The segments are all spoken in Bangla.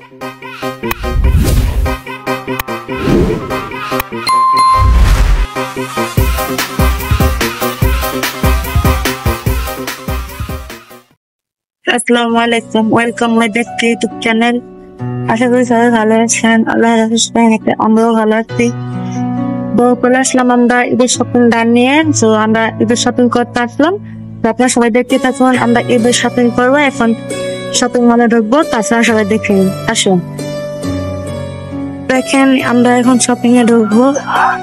Assalamualaikum, welcome my back to YouTube channel. আশা করি সবাই ভালো আছেন। আল্লাহ আমরাও ভালো আছি। চলে আসলাম আমরা ঈদের শপিং ডান নিয়ে। তো আমরা ঈদের শপিং করতে আসলাম। আপনারা সবাই দেখতে থাকুন। আমরা ঈদের শপিং করবো, এখন শপিং মলে ঢুকবো। তাছাড়া সবাই দেখে আসুন। দেখেন আমরা এখন শপিং এ ঢুকবো,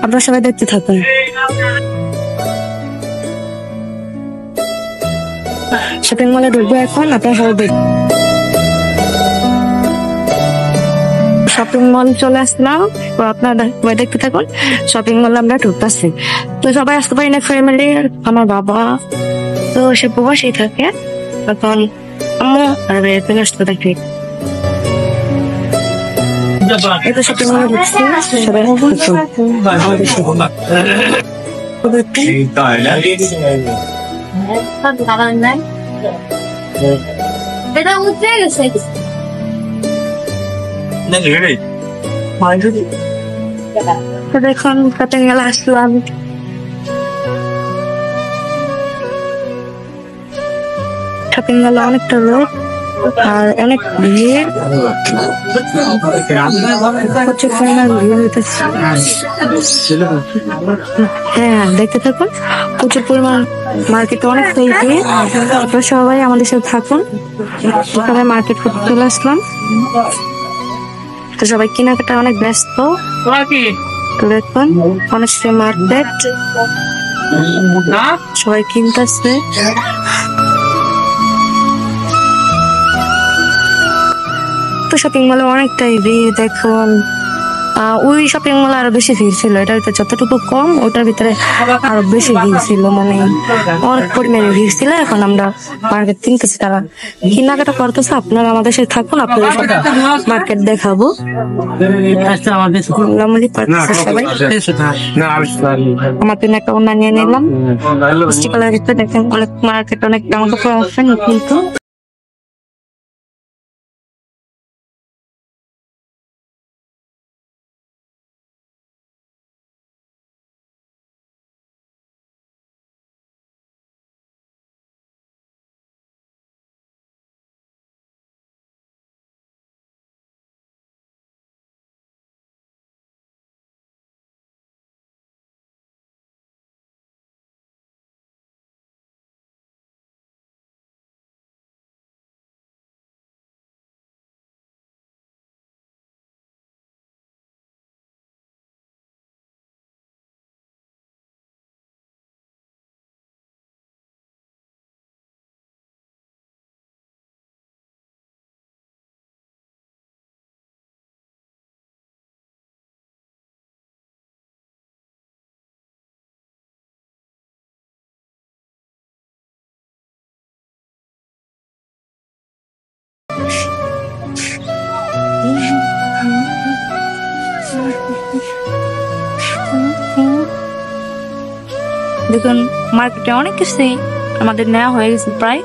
আপনারা সবাই দেখতে থাকুন। শপিং মলে ঢুকবো এখন, আপনারা সবাই দেখুন। শপিং মল চলে আসলাম, তো আপনারা দেখতে থাকুন। শপিং মলে আমরা ঢুকতেছি। তো সবাই আসতে পারি না ফ্যামিলি। আমার বাবা তো সে প্রবাসী থাকে, তখন আম্মু আর এখানে আসতে থাকি। এটা শপিং মলে ঢুকছি, সবাই এটা উঠে গেছে। দেখুন কাটিং গেলে আসলাম। শপিং গেলে অনেকটা লোক আর অনেক ভিড়, প্রচুর পরিমাণ ভিড় হইতেছে। হ্যাঁ দেখতে থাকুন, প্রচুর পরিমাণ মার্কেটে অনেক ভিড়। আপনারা সবাই আমাদের সাথে থাকুন। সবাই মার্কেট করতে চলে আসলাম। তো সবাই কেনাকাটা অনেক ব্যস্ত। দেখুন অনেক মার্কেট, সবাই কিনতেছে। তো শপিং মলে অনেকটাই ভিড়। দেখুন ওই শপিং মলে আরো বেশি ভিড় ছিল, এটার ভিতরে যতটুকু কম ওটার ভিতরে আরো বেশি ভিড় ছিল, মানে অনেক পরিমাণে ভিড় ছিল। এখন আমরা মার্কেট কিনতেছি, তারা কেনাকাটা করতেছে। আপনারা আমাদের সাথে থাকুন, আপনাদের মার্কেট দেখাবো। আমার জন্য একটা ওনা নিয়ে নিলাম। দেখেন অনেক মার্কেট, অনেক দাম আছে কিন্তু। দেখুন মার্কেটে অনেক কিছুই আমাদের নেওয়া হয়ে গেছে প্রায়।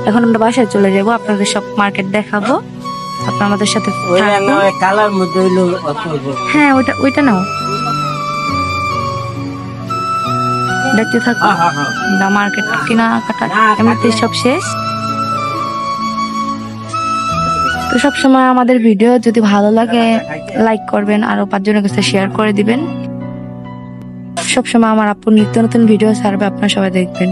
এখন আমরা বাসায় চলে যাবো, আপনাদের সব মার্কেট দেখাবো। আপনারা আমাদের সাথে হ্যাঁ ওইটা নাও, দেখতে থাকো। মার্কেট কেনাকাটা এমনিতে সব শেষ। তো সবসময় আমাদের ভিডিও যদি ভালো লাগে লাইক করবেন, আরো 5 জনের কাছে শেয়ার করে দিবেন। সবসময় আমার আপু নিত্য নতুন ভিডিও ছাড়বে, আপনারা সবাই দেখবেন।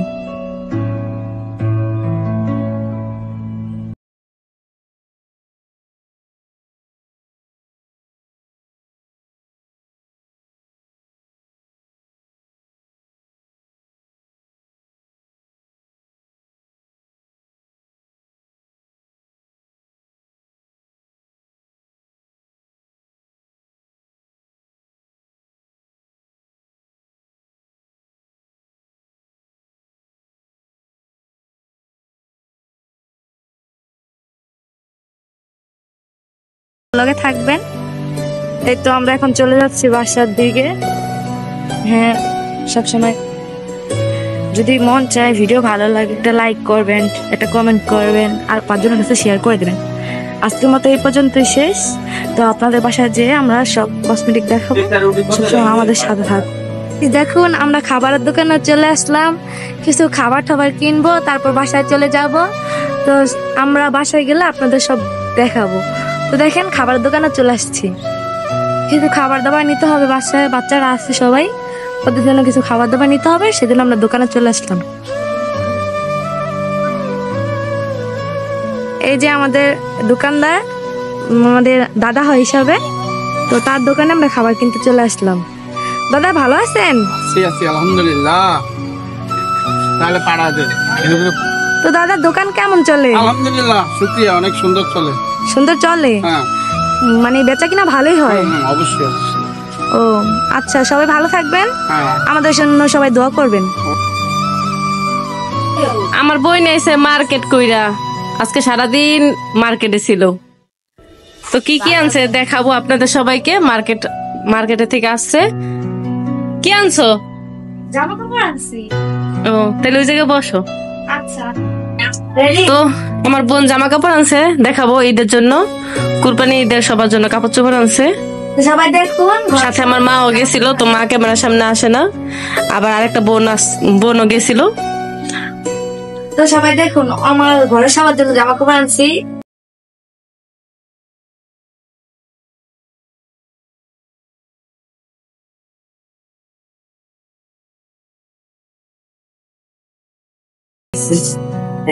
লগে থাকবেন। এই তো আমরা এখন চলে যাচ্ছি বাসার দিকে। হ্যাঁ সবসময় যদি মন চায় ভিডিও ভালো লাগে একটা লাইক করবেন, একটা কমেন্ট করবেন, আর 5 জনের কাছে শেয়ার করে দেবেন। আজকের মতো এই পর্যন্তই শেষ। তো আপনাদের বাসায় যেয়ে আমরা সব কসমেটিক দেখাবো, সবসময় আমাদের সাথে থাক। দেখুন আমরা খাবারের দোকানে চলে আসলাম, কিছু খাবার টাবার কিনবো, তারপর বাসায় চলে যাব। তো আমরা বাসায় গেলে আপনাদের সব দেখাবো। তো দেখেন খাবারের দোকানে চলে আসছি, কিছু খাবার দাবার নিতে হবে, বাসায় বাচ্চারা আছে সবাই, ওদের জন্য কিছু খাবার দাবার নিতে হবে, সেজন্য আমরা দোকানে চলে আসলাম। এই যে আমাদের দোকানদার, আমাদের দাদা হয় হিসাবে, তো তার দোকানে আমরা খাবার কিনতে চলে আসলাম। দাদা ভালো আছেন? আলহামদুলিল্লাহ। তাহলে পাড়া দে। তো দাদা দোকান কেমন চলে? আলহামদুলিল্লাহ, শুকরিয়া, অনেক সুন্দর চলে। সুন্দর চলে? হ্যাঁ, মানে বেচা কিনা ভালোই হয়? অবশ্যই। ও আচ্ছা, সবাই ভালো থাকবেন, হ্যাঁ, আমাদের জন্য সবাই দোয়া করবেন। আমার বই নিয়েছে মার্কেট কইরা, আজকে সারাদিন মার্কেটে ছিল। তো কি কি আনছে দেখাবো আপনাদের সবাইকে। মার্কেটে থেকে আসছে। কি আনছো? জামা কাপড় আনছি। ও তাহলে ওই জায়গায় বসো। আচ্ছা, তো আমার বোন জামা কাপড় আনছে, দেখাবো ঈদের জন্য, কুরবানি ঈদের সবার জন্য কাপড় চোপড় আনছে। সবাই দেখুন। সাথে আমার মাও গেছিল, তো মা ক্যামেরার সামনে আসে না। আবার আরেকটা বোনও গেছিল। তো সবাই দেখুন, আমার ঘরে সবার জন্য জামা কাপড় আনছি।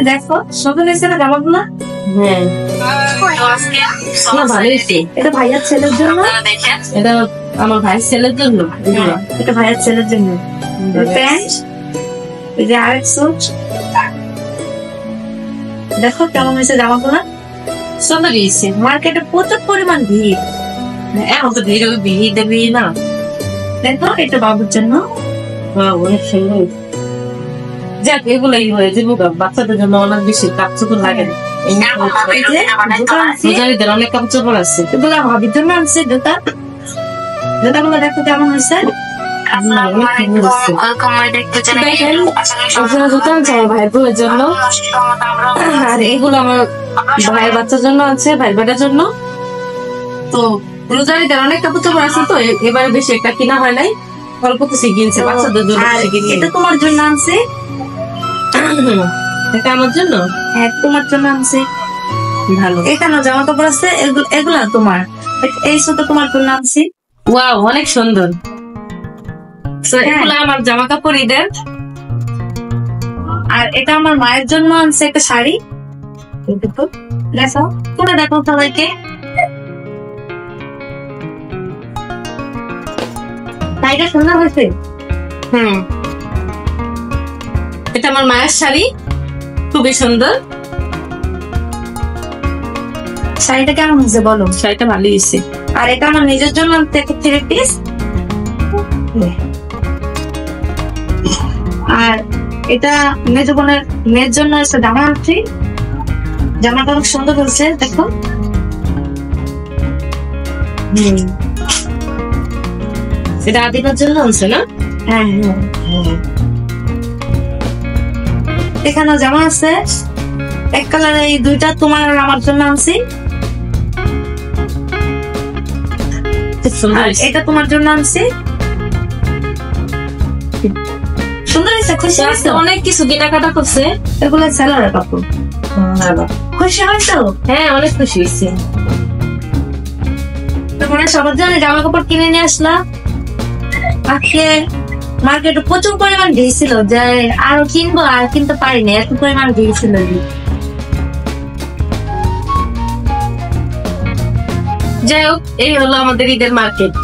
দেখো সুন্দর হয়েছে না জামাগুলো? হ্যাঁ, ভালো হয়েছে। এটা ভাইয়ার ছেলের জন্য, এটা আমার ভাইয়ের ছেলের জন্য, এটা ভাইয়ার ছেলের জন্য প্যান্ট। এই যে আরেক স্যুট, দেখো কেমন হয়েছে জামাগুলো। সুন্দর হয়েছে। মার্কেটে প্রচুর পরিমাণ ভিড়, এখন তো ভিড় দেবি না। দেখো এটা বাবুর জন্য। অনেক সুন্দর। যাক, এগুলাই হয়ে যাবো, বাচ্চাদের জন্য অনেক বেশি কাপড় চোপড় লাগে না। এই যে জুতো আনছি, পূজারীদের অনেক কাপড় চোপড় আছে। এগুলো ভাবির জন্য আনছি। জুতাগুলো দেখো কেমন হয়েছে। ভাইয়ের বউয়ের জন্য, আর এগুলো আমার ভাইয়ের বাচ্চার জন্য আছে, ভাইয়ের বেটার জন্য। তো রোজারিদের অনেক কাপড় চোপড় আছে, তো এবারে বেশি একটা কিনা হয় নাই, অল্প কিছু কিনছে বাচ্চাদের জন্য। এটা তোমার জন্য আনছি। এটা আমার জন্য? হ্যাঁ, তোমার জন্য আনছি। ভালো। এখানে জামা কাপড় আছে, এগুলা তোমার। এই শুধু তোমার জন্য আনছি। ওয়াও, অনেক সুন্দর। এগুলো আমার জামা কাপড় ঈদের। আর এটা আমার মায়ের জন্য আনছে একটা শাড়ি। দেখো, তোমরা দেখো সবাইকে। শাড়িটা সুন্দর হয়েছে। এটা আমার মায়ের শাড়ি, খুবই সুন্দর। শাড়িটা কেমন হয়েছে বলো? শাড়িটা ভালো হয়েছে। আর এটা আমার নিজের জন্য থ্রি পিস। আর এটা মেজ বোনের মেয়ের জন্য একটা জামা আনছি। জামাটা অনেক সুন্দর হয়েছে, দেখো। এটা আদিবার জন্য আনছে না? হ্যাঁ, এখানে জামা আছে এক কালার, এই দুইটা তোমার আর আমার জন্য আনছি। এটা তোমার জন্য আনছি। সুন্দর হয়েছে, খুশি হয়েছে? অনেক কিছু কেনাকাটা করছে। এগুলো সেলারের কাপড়। খুশি হয়েছে? হ্যাঁ, অনেক খুশি হয়েছে। তোমরা সবার জন্য জামা কাপড় কিনে নিয়ে আসলাম। আজকে মার্কেটে প্রচুর পরিমাণ ভিড় ছিল, যে আরো কিনবো আর কিনতে পারিনি, এত পরিমাণ ভিড় ছিল। যাই হোক, এই হলো আমাদের ঈদের মার্কেট।